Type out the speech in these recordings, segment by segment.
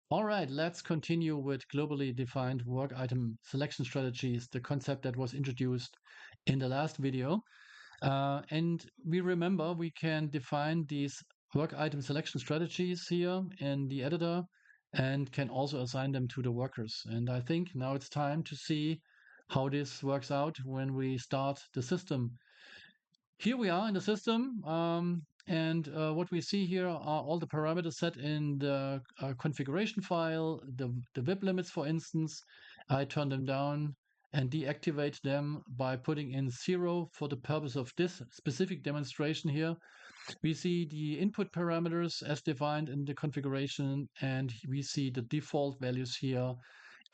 All right, let's continue with globally defined work item selection strategies, the concept that was introduced in the last video. And we remember we can define these work item selection strategies here in the editor and can also assign them to the workers. And I think now it's time to see how this works out when we start the system. Here we are in the system, and what we see here are all the parameters set in the configuration file, the WIP limits, for instance. I turn them down and deactivate them by putting in 0 for the purpose of this specific demonstration here. We see the input parameters as defined in the configuration, and we see the default values here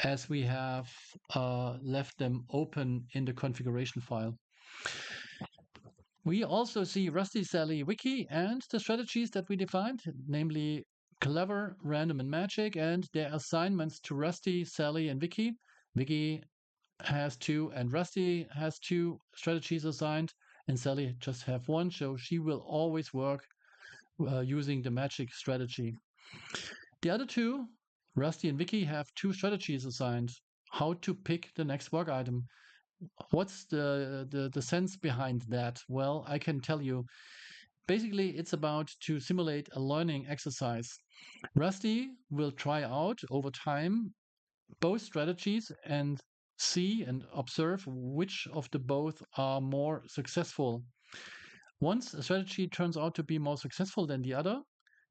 as we have left them open in the configuration file. We also see Rusty, Sally, Wiki, and the strategies that we defined, namely Clever, Random, and Magic, and their assignments to Rusty, Sally, and Wiki. Wiki has 2, and Rusty has 2 strategies assigned, and Sally just have 1, so she will always work using the Magic strategy. The other 2, Rusty and Wiki, have 2 strategies assigned. How to pick the next work item. What's the sense behind that? Well, I can tell you. Basically, it's about to simulate a learning exercise. Rusty will try out over time both strategies and see and observe which of the both are more successful. Once a strategy turns out to be more successful than the other,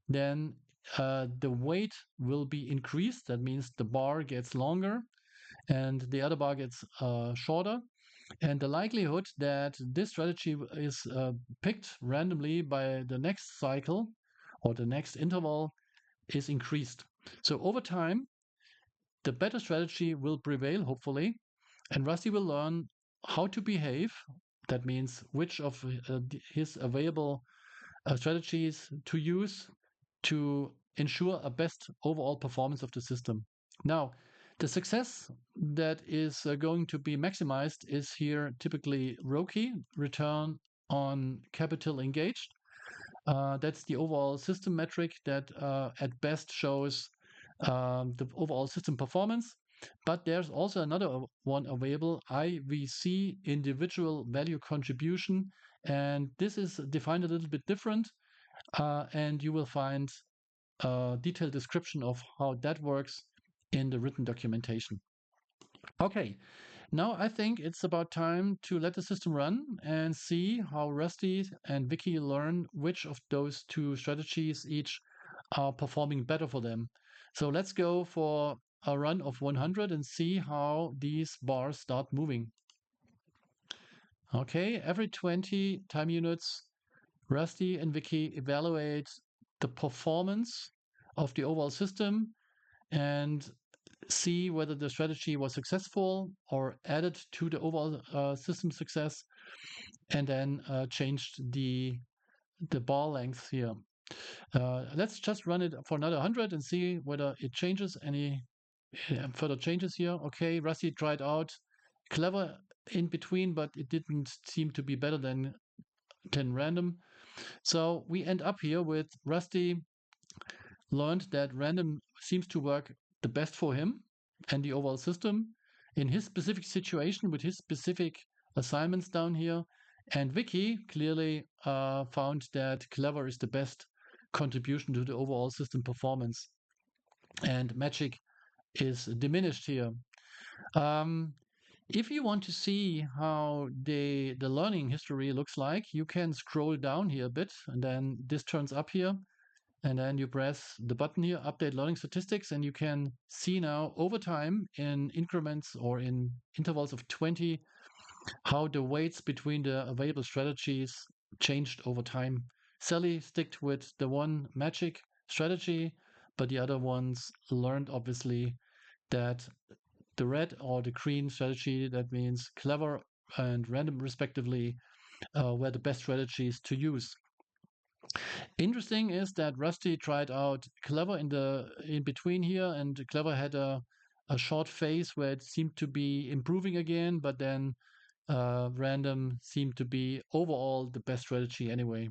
then the weight will be increased. That means the bar gets longer and the other bar gets shorter. And the likelihood that this strategy is picked randomly by the next cycle or the next interval is increased. So over time, the better strategy will prevail, hopefully, and Rusty will learn how to behave. That means which of his available strategies to use to ensure a best overall performance of the system. Now, the success that is going to be maximized is here typically ROCE, return on capital engaged. That's the overall system metric that at best shows the overall system performance. But there's also another one available, IVC, individual value contribution. And this is defined a little bit different. And you will find a detailed description of how that works in the written documentation. Okay, now I think it's about time to let the system run and see how Rusty and Vicky learn which of those 2 strategies each are performing better for them. So let's go for a run of 100 and see how these bars start moving. Okay, every 20 time units, Rusty and Vicky evaluate the performance of the overall system and see whether the strategy was successful or added to the overall system success, and then changed the bar length here. Let's just run it for another 100 and see whether it changes any further changes here. Okay, Rusty tried out Clever in between, but it didn't seem to be better than random. So we end up here with Rusty learned that random seems to work the best for him and the overall system in his specific situation with his specific assignments down here. And Vicky clearly found that Clever is the best contribution to the overall system performance. And Magic is diminished here. Um, if you want to see how the learning history looks like, you can scroll down here a bit, and then this turns up here. And then you press the button here, update learning statistics, and you can see now over time in increments or in intervals of 20 how the weights between the available strategies changed over time. Sally sticked with the one magic strategy, but the other ones learned obviously that the red or the green strategy, that means clever and random respectively, were the best strategies to use. Interesting is that Rusty tried out Clever in between here, and Clever had a short phase where it seemed to be improving again, but then Random seemed to be overall the best strategy anyway.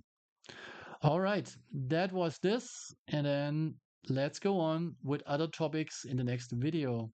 All right, that was this, and then Let's go on with other topics in the next video.